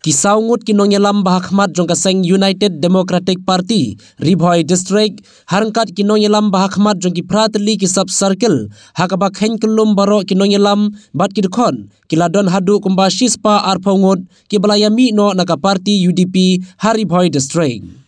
Kisaungut kinonyelam bahakmat jong kaseng United Democratic Party Ribhoi District harangkat kinonyelam bahakmat jong ki prateli ki sub circle hakabak hen kelum baro kinonyelam bat kidkhon kiladon hadu kumba shispa arphongut ki balayami no naka party UDP Haribhoi District.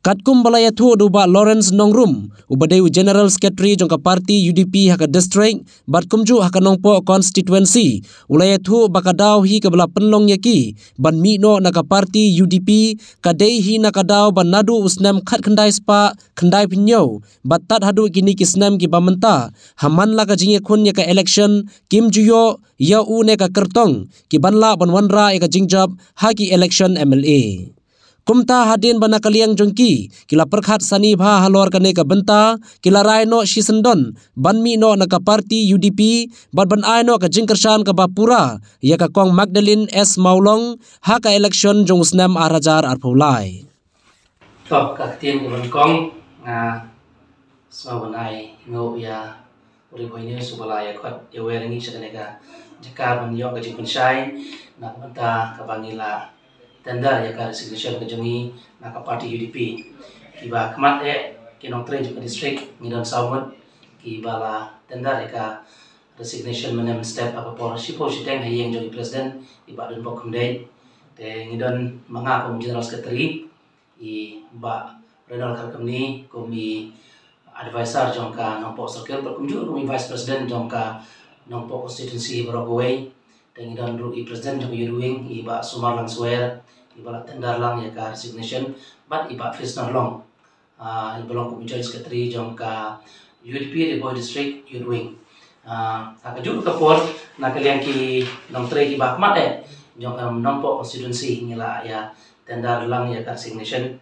Katkum balaya thu duba Lawrence Nongrum ubadeu General Secretary jongka party UDP haka district batkumju haka nongpo constituency ulaya thu bakadaw hi kabala penlong yaki ban mino naka party UDP kadei hi nakadaw ban nadu usnam khat khandai spa khandai pinyo batat hadu kini kisnam ki bamenta haman la ka jinge khun ya ka election kim juyo ya u ne ka kertong ki banla banwanra ya ka jingjab haki election MLA. Kumta hadin bana kaliang jongki kila perkhat sani bha halor kane ka benta kila rai no shisendon banmi no naka party UDP bat ban ai no ka jingkersan ka bapura ya ka kong Magdalene S Maulong ha ka election jong usnam arajar arpulai top ka tien ban kong nga sma banai ngo ya uri boine subala ya khot ya werengi sedane ka jaka ban yo ka jingkun sai na benta ka bangila tender ya ka resignation ke jongi naka party UDP kiba khamat kinong tre juga district ngidon saumut kibala tender ya ka resignation menem step apa por sipo siteng hayeng jongi president iba dun bokum dei te ngidon manga kom general secretary i ba renal kalkamni komi advisor jongka nompo circle berkunjung komi vice president jongka nompo constituency Borogoway dan ngidon ru i president jong yuruing iba Sumar Langswer ibarat tender lang ya ka resignation but iba fisna long ibalong ko joint secretary jong ka UDP Ribhoi District Yuruing akaju ka por na kalian ki nong tre ki bakmat jong ka nompo constituency ngila ya tender lang ya ka resignation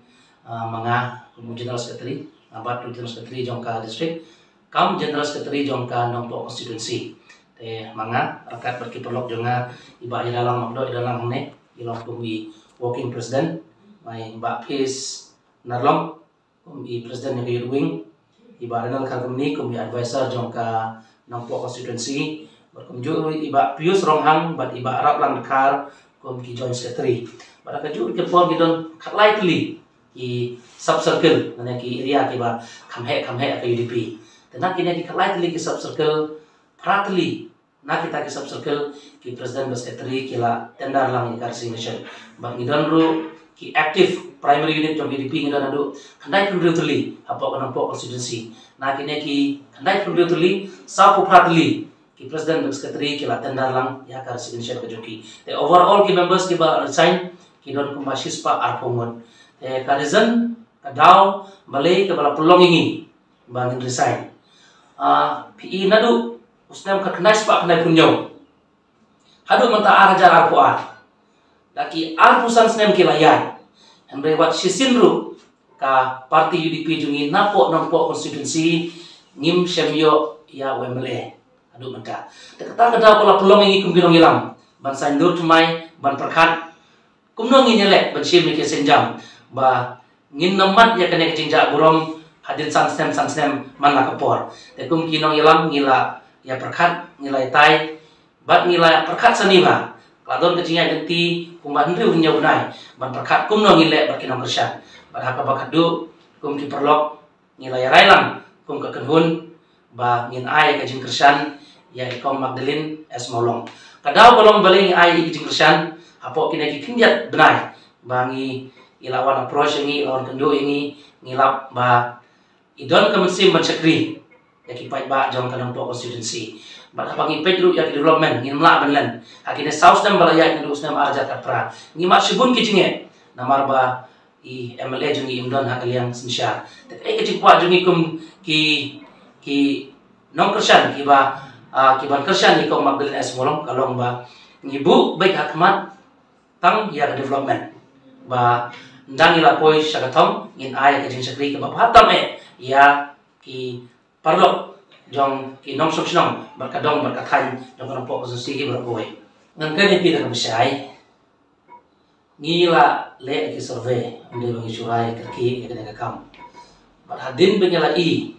mga general secretary abat general secretary jong ka district kam general secretary jong ka nompo constituency te mga rakat berkiperlok jonga iba idalang mabdo idalang ne ilong kumi working president may Mbak Pis Narlong kumi president ng Yuruing iba renal kalkamni kumi advisor jong ka nompo constituency berkumju iba Pius Ronghang bat iba Arab lang dekar kumi joint secretary pada kaju ke pon gidon likely i sub circle nanya ki area ki ba kamhe ka UDP tenak kini ki likely ki sub circle pratli na kita ki sub circle ki president secretary kila tender lang i resignation bang ngidon ru ki active primary unit jong UDP ngidon adu kandai purutuli apa kanampo constituency na kini ki kandai purutuli sapu pratli ki president secretary kila tender lang ya ka resignation ka joki the overall ki members ki ba resign ki don kumasis pa arpomon te ka reason ka daw balay ka bala pelongingi bangin resign PE nadu usnam ka kandai pa kandai punyo hadu mata arajar arpoar laki arpusan snem kilayan andre wat sisinru ka party UDP jungi napo nompo constituency ngim semyo ya wemle adu mata tekata kada pola pelong ingi kum ginong ilam ban sandur tumai ban perkat kumno ngi nyelek ban sim ke senjam ba ngin namat ya kene jinja burong hadin sang snem man la kapor te kum kinong ilam ngila ya perkat ngilai tai bat ngila perkat saniba ladon kecingnya genti kumban riu nya unai ban perkat kum no ngile berkinong kersan ban haka bakadu kum ki perlok ngilai railang kum ka kenhun ba ngin ai ka jing kersan ya ikom Magdalene S Maulong kadaw bolong baling ai ki jing kersan apo kina ki kinjat benai bangi ilawan approach ini ilawan kendo ini ngilap ba idon kemensim ban sekri ya ki pai ba jong kanang po constituency ba pangi pedru ya development ngin mla banlan akine south dam balaya ngin usnam arja kapra ngima sibun kijinge namar ba i MLA jungi imdon hakaliang sinsya te ke cikwa jungi kum ki nong kersan ki ba ki ban kersan ni kong Magdalene S Maulong kalong ba ngibu baik hakmat tang ya development ba ndang ila poi sagatom ngin ay ka jing sakri ka ba hatam ya ki parlok jong ki nong soksinong berkadong berkathan jong kanang po posisi ki berkoy ngan kani pida ka bisay ngila le ki survey ande bangi surai kerki ya kana kam hadin bengela i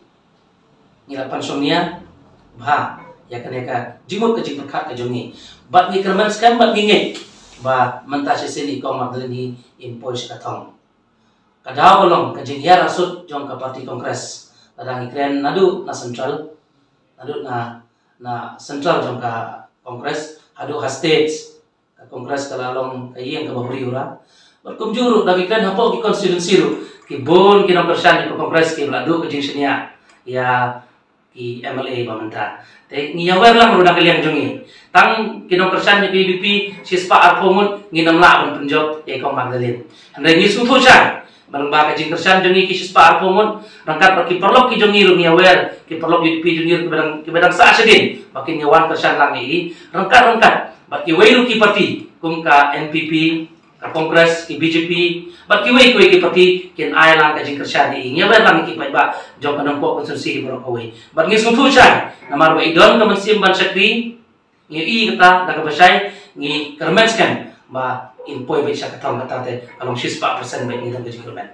ngila pansomnia bah ya kana ka jimut ka jing berkat ka jongi bat ngi kerman skam bat ngi ba menta sini kong magdalini impoi katong kadaw bolong kajing ya rasut jong ka parti kongres kadang ikren nadu na central central jong ka kongres adu ha states ka kongres kalalong kayeng ka bahuri ura berkumjuru dagi kren hapo ki konstituensi ru ki bon ki nomor syan ko kongres ki ladu kajing senia ya ki MLA bamenta te ngiyawer lang ru kalian jongi tang ki nomor syan ki BBP sispa arpomun nginam la ban punjab e kong magdalin handai ni sutho chan barang ba kajing kersan jongi ki sispa arpomun rangkat ki perlok ki jongi ru ngiyawer ki perlok BBP junior ki bedang sa sedin bakin nyawan kersan lang i rangkat baki weiru ki parti kum ka NPP ka kongres ki BJP baki wei ki parti kin ai lang kajing kersan i ngiyawer lang ki ba jong kanang po konstitusi bro ko wei bat ngi sutho chan namar ba idon ka mansim ban sakri ngi i kata daga basai ngi kermenskan ba impoi be sa katong kata te kalong 6% be ngi dang kajing kermen